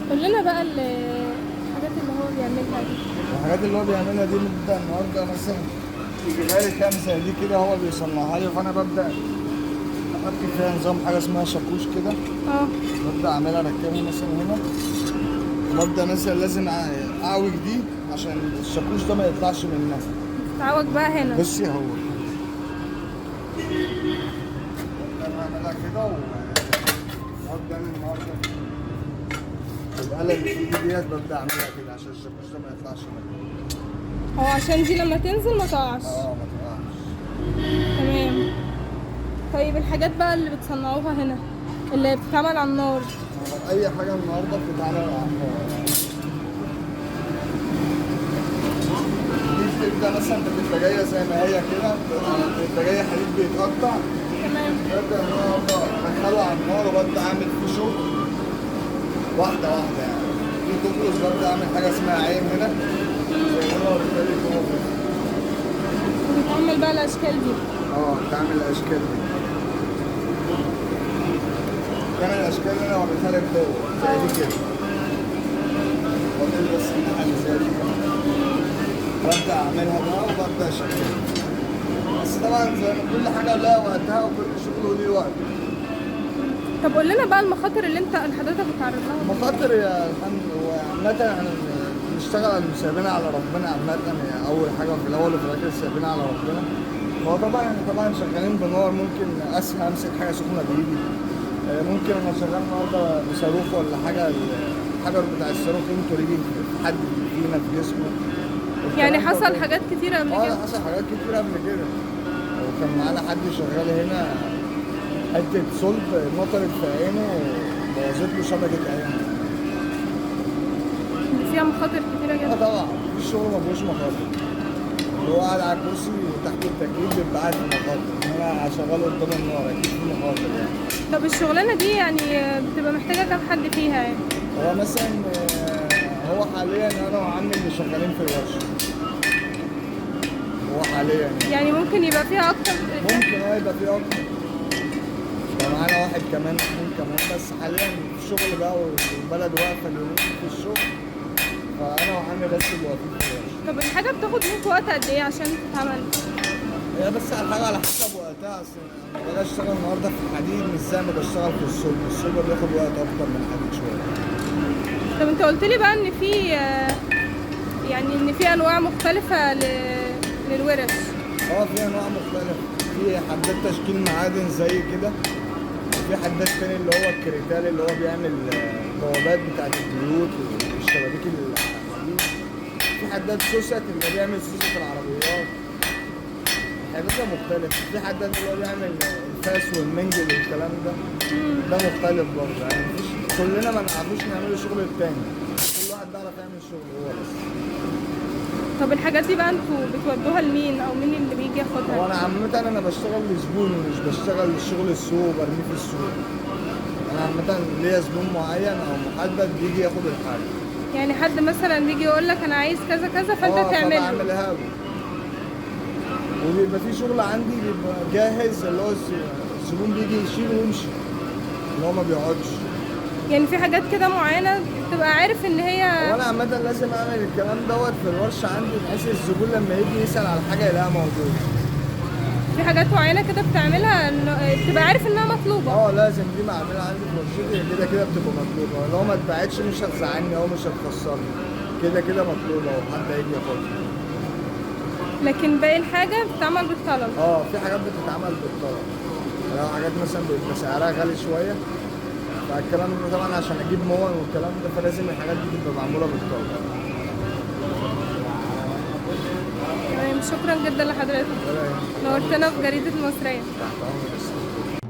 قول لنا بقى الحاجات اللي هو بيعملها دي. الحاجات اللي هو بيعملها دي بنبدأ النهارده مثلا يجيبها لي كام زي دي كده، هو بيصنعها لي، فانا ببدأ احط فيها نظام حاجة اسمها شاكوش كده. اه. ببدأ اعملها اركبها مثلا هنا، وببدأ مثلا لازم اعوج دي عشان الشاكوش ده ما يطلعش منها. تتعوج بقى هنا. بصي اهو ببدأ اعملها كده وابدأ من النهارده الآلة اللي في ايدي ديت ببدأ اعملها كده عشان الشاكوش ده ما يطلعش منها. هو عشان دي لما تنزل ما تقعش. ما تقعش. تمام. طيب الحاجات بقى اللي بتصنعوها هنا اللي بتتعمل على النار. اي حاجه النهارده بتتعمل على النار. دي بتبدا مثلا بتبقى جايه زي ما هي كده، بتبقى جايه حديد بيتقطع. تمام. ببدا النهارده ادخله على النار وببدا اعمل فيه شغل واحده واحده يعني. دي تخلص ببدا اعمل حاجه اسمها عين هنا زي ما هو بالتالي جوه كده. بتعمل بقى الاشكال دي. بتعمل الاشكال دي. كان الاشكال اللي انا وريتها لك جوه زي دي كده. فاضل بس الناحيه اللي زي دي ببدأ أعملها بقى وببدأ أشكلها. بس طبعا زي ما كل حاجة لها وقتها وكل شغل ليه وقت. طب قول لنا بقى المخاطر اللي حضرتك بتتعرض لها. المخاطر يا فندم هو عامة احنا بنشتغل على سايبينها على ربنا عامة، هي أول حاجة في الأول وفي الآخر سايبينها على ربنا. هو طبعا شغالين بنار، ممكن أسهل أمسك حاجة سخنة بإيدي. ممكن أنا شغال النهارده بصاروخ ولا حاجة، الحجر بتاع الصاروخ يمكن يجي في حد فينا في جسمه. يعني حصل حاجات كتيرة قبل كده؟ حصل حاجات كتيرة قبل كده. وكان معانا حد شغال هنا حتة صلب نطرت في عينه وبوظت له شبكة عينه. فيها مخاطر كتيرة جدا. طبعا مفيش شغل مفيهوش مخاطر. اللي هو قاعد على الكرسي تحت التكييف بيبقى قاعد في مخاطر، انا شغال قدام النار اكيد في مخاطر يعني. طب الشغلانة دي يعني بتبقى محتاجة كام حد فيها يعني؟ هو مثلا هو حاليا انا وعمي اللي شغالين في الورشة. هو حاليا يعني ممكن يبقى فيها اكتر؟ ممكن يبقى فيه اكتر. يبقى معانا واحد كمان اتنين كمان، بس حاليا الشغل بقى والبلد واقفة اليومين في الشغل، فأنا وعمي بس اللي واقفين في الورشة. طب الحاجة بتاخد منكم وقت قد ايه عشان تتعمل؟ هي بس الحاجة على حسب وقتها، أصل أنا باجي أشتغل النهاردة في الحديد مش زي ما بشتغل في الصلب، الصلب بياخد وقت أكتر من الحديد شوية. طب أنت قلت لي بقى إن في يعني إن في أنواع مختلفة للورش. في أنواع مختلفة، في حداد تشكيل معادن زي كده، وفي حداد تاني اللي هو الكريتال اللي هو بيعمل بوابات بتاعت البيوت والشبابيك الحديد. في حداد سوست اللي بيعمل سوست العربيات. حاجات مختلفة. في حداد اللي هو بيعمل الفاس والمنجل والكلام ده. ده مختلف برضه يعني كلنا ما نعرفوش نعمل الشغل التاني، كل واحد بيعرف يعمل الشغل هو بس. طب الحاجات دي بقى انتوا بتودوها لمين او مين اللي بيجي ياخدها؟ هو انا عامة انا بشتغل لزبون، مش بشتغل شغل السوق وبرميه في السوق. انا عامة ليا زبون معين او محدد بيجي ياخد الحاجة. يعني حد مثلا بيجي يقول لك انا عايز كذا كذا فانت تعمله؟ بعملها له. وبيبقى في شغل عندي بيبقى جاهز اللي هو الزبون بيجي يشيله ويمشي، اللي هو ما بيقعدش. يعني في حاجات كده معينة تبقى عارف ان هي وانا عامة لازم اعمل الكلام دوت في الورشة عندي بحيث الزبون لما يجي يسأل على حاجة يلاقيها موجودة. في حاجات معينة كده بتعملها تبقى عارف انها مطلوبة. لازم دي بعملها عندي في ورشتي كده بتبقى مطلوبة، لو ما اتباعتش مش هتزعلني او مش هتخسرني، كده مطلوبة وحد هيجي ياخدها. لكن باقي الحاجة بتتعمل بالطلب؟ في حاجات بتتعمل بالطلب، لو حاجات مثلا بيبقى سعرها غالي شوية، فالكلام ده طبعا عشان اجيب مون والكلام ده فلازم الحاجات دي تبقى معمولة بالطلب. تمام، شكرا جدا لحضرتك. نورتنا في جريدة المصرية. تحت امرك.